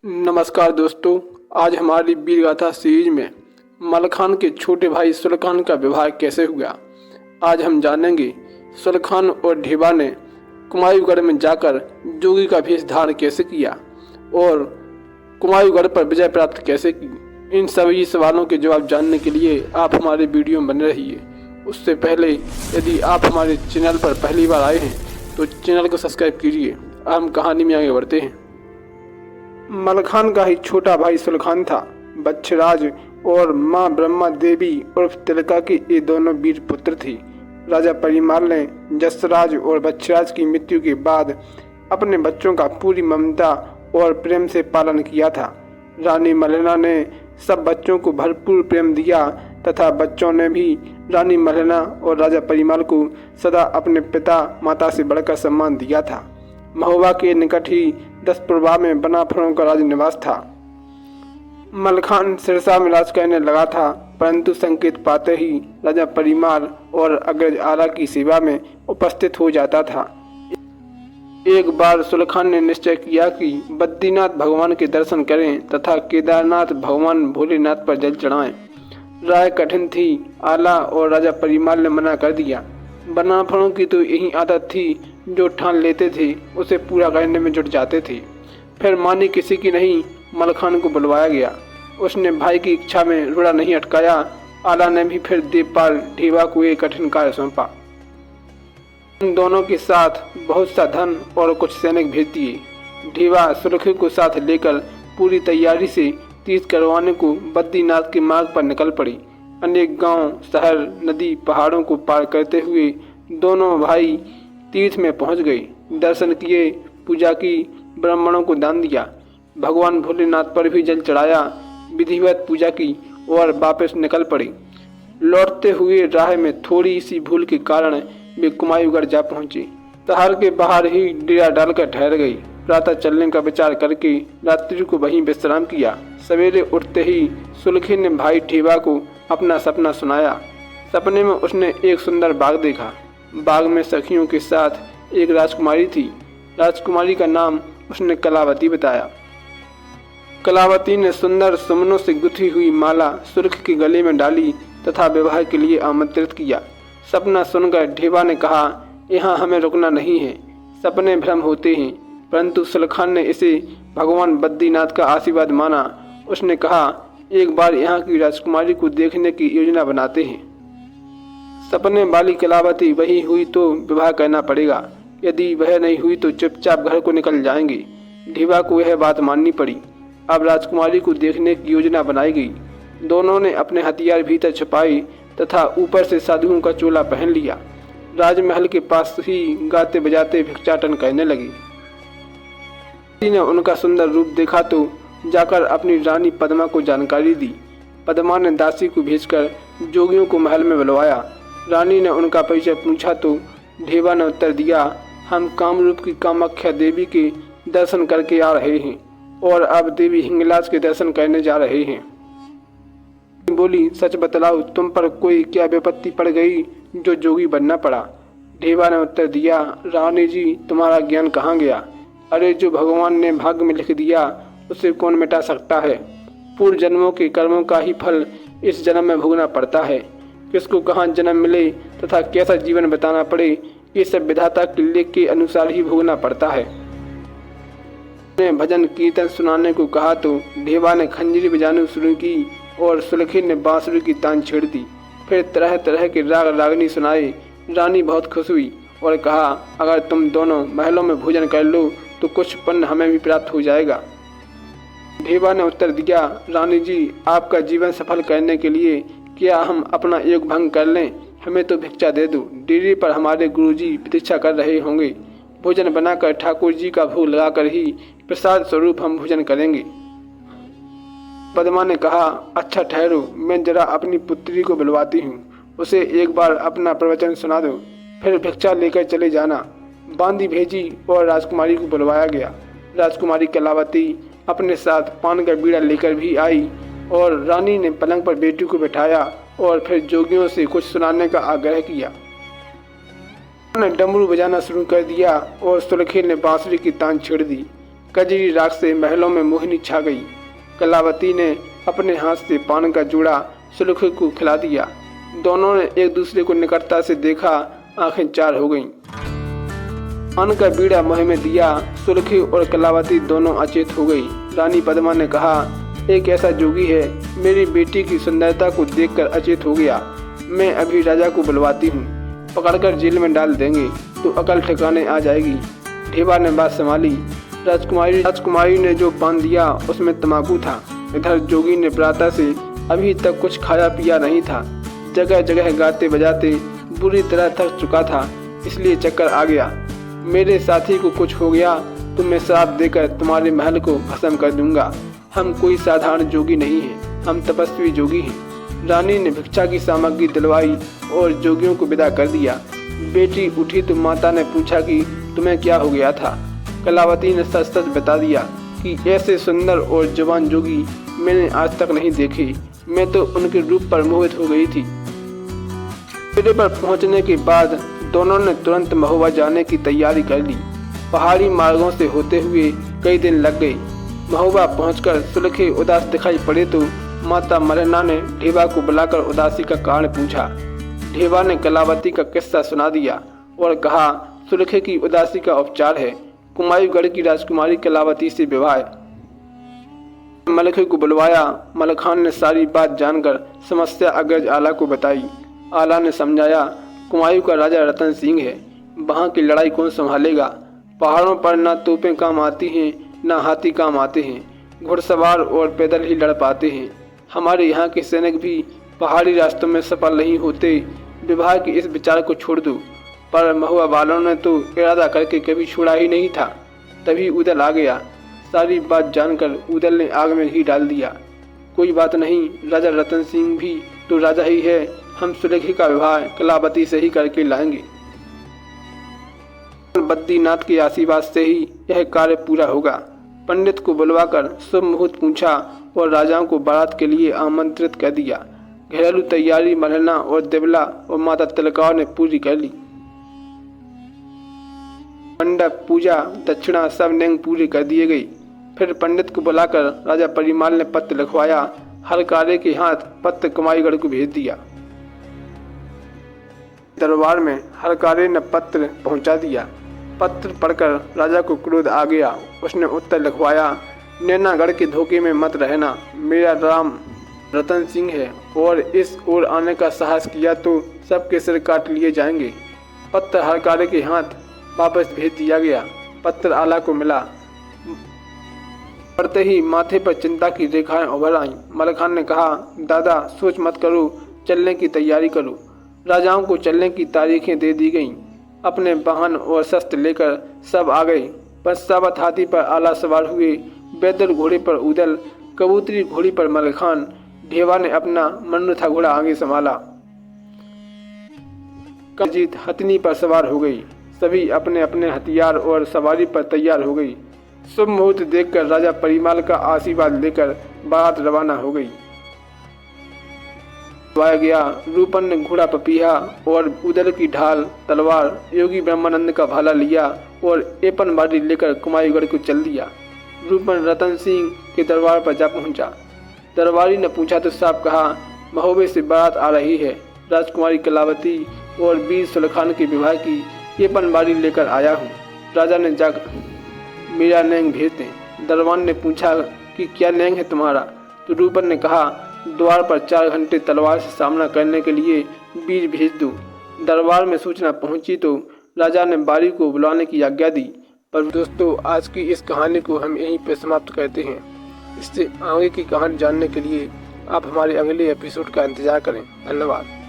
नमस्कार दोस्तों। आज हमारी वीर गाथा सीरीज में मलखान के छोटे भाई सुलखान का विवाह कैसे हुआ, आज हम जानेंगे। सुलखान और ढेबा ने कुमायूँगढ़ में जाकर जोगी का भेष धारण कैसे किया और कुमायूँगढ़ पर विजय प्राप्त कैसे की। इन सभी सवालों के जवाब जानने के लिए आप हमारे वीडियो में बने रहिए। उससे पहले यदि आप हमारे चैनल पर पहली बार आए हैं तो चैनल को सब्सक्राइब कीजिए। हम कहानी में आगे बढ़ते हैं। मलखान का ही छोटा भाई सुलखान था। बच्छराज और माँ ब्रह्मा देवी उर्फ तिलका की ये दोनों वीर पुत्र थी। राजा परिमाल ने जसराज और बच्छराज की मृत्यु के बाद अपने बच्चों का पूरी ममता और प्रेम से पालन किया था। रानी मलिना ने सब बच्चों को भरपूर प्रेम दिया तथा बच्चों ने भी रानी मलिना और राजा परिमाल को सदा अपने पिता माता से बढ़कर सम्मान दिया था। महोबा के निकट ही दसपुरवा में बना फरों का राज निवास था। मलखान सिरसा में राज करने लगा था, परंतु संकेत पाते ही राजा परिमाल और अग्रज आला की सेवा में उपस्थित हो जाता था। एक बार सुलखान ने निश्चय किया कि बद्रीनाथ भगवान के दर्शन करें तथा केदारनाथ भगवान भोलेनाथ पर जल चढ़ाएं। राय कठिन थी। आला और राजा परिमाल ने मना कर दिया। बनाफड़ों की तो यही आदत थी, जो ठान लेते थे उसे पूरा करने में जुट जाते थे। फिर मानी किसी की नहीं, मलखान को बुलवाया गया। उसने भाई की इच्छा में रुड़ा नहीं अटकाया। आला ने भी फिर देवपाल ढेबा को एक कठिन कार्य सौंपा। उन दोनों के साथ बहुत सा धन और कुछ सैनिक भेज दिए। ढेबा सुरखी को साथ लेकर पूरी तैयारी से तीर्थ करवाने को बद्रीनाथ के मार्ग पर निकल पड़ी। अनेक गांव, शहर, नदी, पहाड़ों को पार करते हुए दोनों भाई तीर्थ में पहुंच गए। दर्शन किए, पूजा की, ब्राह्मणों को दान दिया, भगवान भोलेनाथ पर भी जल चढ़ाया, विधिवत पूजा की और वापस निकल पड़े। लौटते हुए राह में थोड़ी सी भूल के कारण वे कुमायूँगढ़ जा पहुंचे। शहर के बाहर ही डेरा डालकर ठहर गई। प्रातः चलने का विचार करके रात्रि को वहीं विश्राम किया। सवेरे उठते ही सुलखी ने भाई ढेबा को अपना सपना सुनाया। सपने में उसने एक सुंदर बाग देखा। बाग में सखियों के साथ एक राजकुमारी थी। राजकुमारी का नाम उसने कलावती बताया। कलावती ने सुंदर सुमनों से गुथी हुई माला सुर्ख के गले में डाली तथा विवाह के लिए आमंत्रित किया। सपना सुनकर ढेबा ने कहा, यहाँ हमें रुकना नहीं है। सपने भ्रम होते हैं, परंतु सुलखान ने इसे भगवान बद्रीनाथ का आशीर्वाद माना। उसने कहा, एक बार यहाँ की राजकुमारी को देखने की योजना बनाते हैं। सपने वाली कलावती वही हुई तो विवाह करना पड़ेगा, यदि वह नहीं हुई तो चुपचाप घर को निकल जाएंगे। ढेबा को यह बात माननी पड़ी। अब राजकुमारी को देखने की योजना बनाई गई। दोनों ने अपने हथियार भीतर छुपाए तथा ऊपर से साधुओं का चोला पहन लिया। राजमहल के पास ही गाते बजाते भिक्षाटन करने लगे। किसी ने उनका सुंदर रूप देखा तो जाकर अपनी रानी पद्मा को जानकारी दी। पद्मा ने दासी को भेजकर जोगियों को महल में बुलवाया। रानी ने उनका परिचय पूछा तो ढेबा ने उत्तर दिया, हम कामरूप की कामाख्या देवी के दर्शन करके आ रहे हैं और अब देवी हिंगलाज के दर्शन करने जा रहे हैं। बोली, सच बतलाओ, तुम पर कोई क्या विपत्ति पड़ गई जो जोगी बनना पड़ा? ढेबा ने उत्तर दिया, रानी जी, तुम्हारा ज्ञान कहाँ गया? अरे, जो भगवान ने भाग्य में लिख दिया उसे कौन मिटा सकता है? पूर्व जन्मों के कर्मों का ही फल इस जन्म में भोगना पड़ता है। किसको कहाँ जन्म मिले तथा कैसा जीवन बिताना पड़े, ये सब विधाता के लेख के अनुसार ही भोगना पड़ता है। ने भजन कीर्तन सुनाने को कहा तो ढेबा ने खंजरी बजानी शुरू की और सुलखी ने बांसुरी की तान छेड़ दी। फिर तरह तरह के राग रागनी सुनाए। रानी बहुत खुश हुई और कहा, अगर तुम दोनों महलों में भोजन कर लो तो कुछ पुण्य हमें भी प्राप्त हो जाएगा। ढेबा ने उत्तर दिया, रानी जी, आपका जीवन सफल करने के लिए क्या हम अपना योग भंग कर लें? हमें तो भिक्षा दे दो। डेरे पर हमारे गुरुजी प्रतीक्षा कर रहे होंगे। भोजन बनाकर ठाकुर जी का भोग लगाकर ही प्रसाद स्वरूप हम भोजन करेंगे। पद्मा ने कहा, अच्छा ठहरो, मैं जरा अपनी पुत्री को बुलवाती हूँ। उसे एक बार अपना प्रवचन सुना दो, फिर भिक्षा लेकर चले जाना। बांदी भेजी और राजकुमारी को बुलवाया गया। राजकुमारी कलावती अपने साथ पान का बीड़ा लेकर भी आई और रानी ने पलंग पर बेटी को बिठाया और फिर जोगियों से कुछ सुनाने का आग्रह किया। उन्होंने डमरू बजाना शुरू कर दिया और सुलखी ने बांसुरी की तान छेड़ दी। कजरी राग से महलों में मोहिनी छा गई। कलावती ने अपने हाथ से पान का जूड़ा सुलखे को खिला दिया। दोनों ने एक दूसरे को निकटता से देखा, आंखें चार हो गईं। पान का बीड़ा मुँह में दिया, सुलखे और कलावती दोनों अचेत हो गई। रानी पद्मा ने कहा, एक ऐसा जोगी है, मेरी बेटी की सुंदरता को देखकर अचेत हो गया। मैं अभी राजा को बुलवाती हूँ, पकड़कर जेल में डाल देंगे तो अकल ठिकाने आ जाएगी। ढेबा ने बात संभाली। राजकुमारी ने जो पान दिया उसमें तम्बाकू था। इधर जोगी ने प्रातः से अभी तक कुछ खाया पिया नहीं था। जगह जगह गाते बजाते बुरी तरह थक चुका था, इसलिए चक्कर आ गया। मेरे साथी को कुछ हो गया तो मैं श्राप देकर तुम्हारे महल को भस्म कर दूंगा। हम कोई साधारण जोगी नहीं हैं, हम तपस्वी जोगी हैं। रानी ने भिक्षा की सामग्री दिलवाई और जोगियों को विदा कर दिया। बेटी उठी तो माता ने पूछा कि तुम्हें क्या हो गया था। कलावती ने सच सच बता दिया कि ऐसे सुंदर और जवान जोगी मैंने आज तक नहीं देखे। मैं तो उनके रूप पर मोहित हो गई थी। डेरे पर पहुंचने के बाद दोनों ने तुरंत महुआ जाने की तैयारी कर ली। पहाड़ी मार्गों से होते हुए कई दिन लग गए। महुआ पहुंचकर सुलखे उदास दिखाई पड़े तो माता मलहना ने ढेबा को बुलाकर उदासी का कारण पूछा। ढेबा ने कलावती का किस्सा सुना दिया और कहा, सुलखे की उदासी का उपचार है कुमायूगढ़ की राजकुमारी कलावती से विवाह। मलखे को बुलवाया। मलखान ने सारी बात जानकर समस्या अग्रज आला को बताई। आला ने समझाया, कुमायूं का राजा रतन सिंह है, वहाँ की लड़ाई कौन संभालेगा। पहाड़ों पर ना तोपें काम आती हैं, ना हाथी काम आते हैं। घुड़सवार और पैदल ही लड़ पाते हैं। हमारे यहाँ के सैनिक भी पहाड़ी रास्तों में सफल नहीं होते। विवाह के इस विचार को छोड़ दो। पर महुआ वालों ने तो इरादा करके कभी छोड़ा ही नहीं था। तभी उदल आ गया। सारी बात जानकर उदल ने आग में घी डाल दिया। कोई बात नहीं, राजा रतन सिंह भी तो राजा ही है। हम सुलखे का विवाह कलावती से ही करके लाएंगे। बद्रीनाथ के आशीर्वाद से ही यह कार्य पूरा होगा। पंडित को बुलवाकर शुभ मुहूर्त पूछा और राजाओं को बारात के लिए आमंत्रित कर दिया। घरेलू तैयारी मलहना और देवला और माता तिलकाओं ने पूरी कर ली। मंडप, पूजा, दक्षिणा सब नेंग पूरी कर दिए गई। फिर पंडित को बुलाकर राजा परिमाल ने पत्र लिखवाया। हर कार्य के हाथ पत्र कुमायूगढ़ को भेज दिया। दरबार में हर कार्य ने पत्र पहुंचा दिया। पत्र पढ़कर राजा को क्रोध आ गया। उसने उत्तर लिखवाया, नैनागढ़ के धोखे में मत रहना। मेरा राम रतन सिंह है और इस ओर आने का साहस किया तो सबके सिर काट लिए जाएंगे। पत्र हर कार्य के हाथ वापस भेज दिया गया। पत्र आला को मिला। पढ़ते ही माथे पर चिंता की रेखाएं उभर आईं। मलखान ने कहा, दादा सोच मत करो, चलने की तैयारी करो। राजाओं को चलने की तारीखें दे दी गईं। अपने वाहन और शस्त्र लेकर सब आ गए। पश्चावत हाथी पर आला सवार हुए। बैदल घोड़े पर उदल, कबूतरी घोड़ी पर मलखान। ढेबा ने अपना मन्नुथा घोड़ा आगे संभाला। कजीत हथनी पर सवार हो गई। सभी अपने अपने हथियार और सवारी पर तैयार हो गई। शुभ मुहूर्त देखकर राजा परिमाल का आशीर्वाद लेकर बारात रवाना हो गई। वाया गया। रूपन ने घोड़ा पपीहा और उदल की ढाल तलवार, योगी ब्रह्मानंद का भाला लिया और एपन बाड़ी लेकर कुमायूगढ़ को चल दिया। रूपन रतन सिंह के दरबार पर जा पहुंचा। दरबारी ने पूछा तो साफ कहा, महोबे से बारात आ रही है। राजकुमारी कलावती और वीर सुलखान के विवाह की एपन बाड़ी लेकर आया हूँ। राजा ने जाकर मेरा नैंग भेज दें। दरबान ने पूछा कि क्या नैंग है तुम्हारा। तो रूपन ने कहा, द्वार पर 4 घंटे तलवार से सामना करने के लिए वीर भेज दो। दरबार में सूचना पहुंची तो राजा ने बारी को बुलाने की आज्ञा दी। पर दोस्तों, आज की इस कहानी को हम यहीं पर समाप्त करते हैं। इससे आगे की कहानी जानने के लिए आप हमारे अगले एपिसोड का इंतजार करें। धन्यवाद।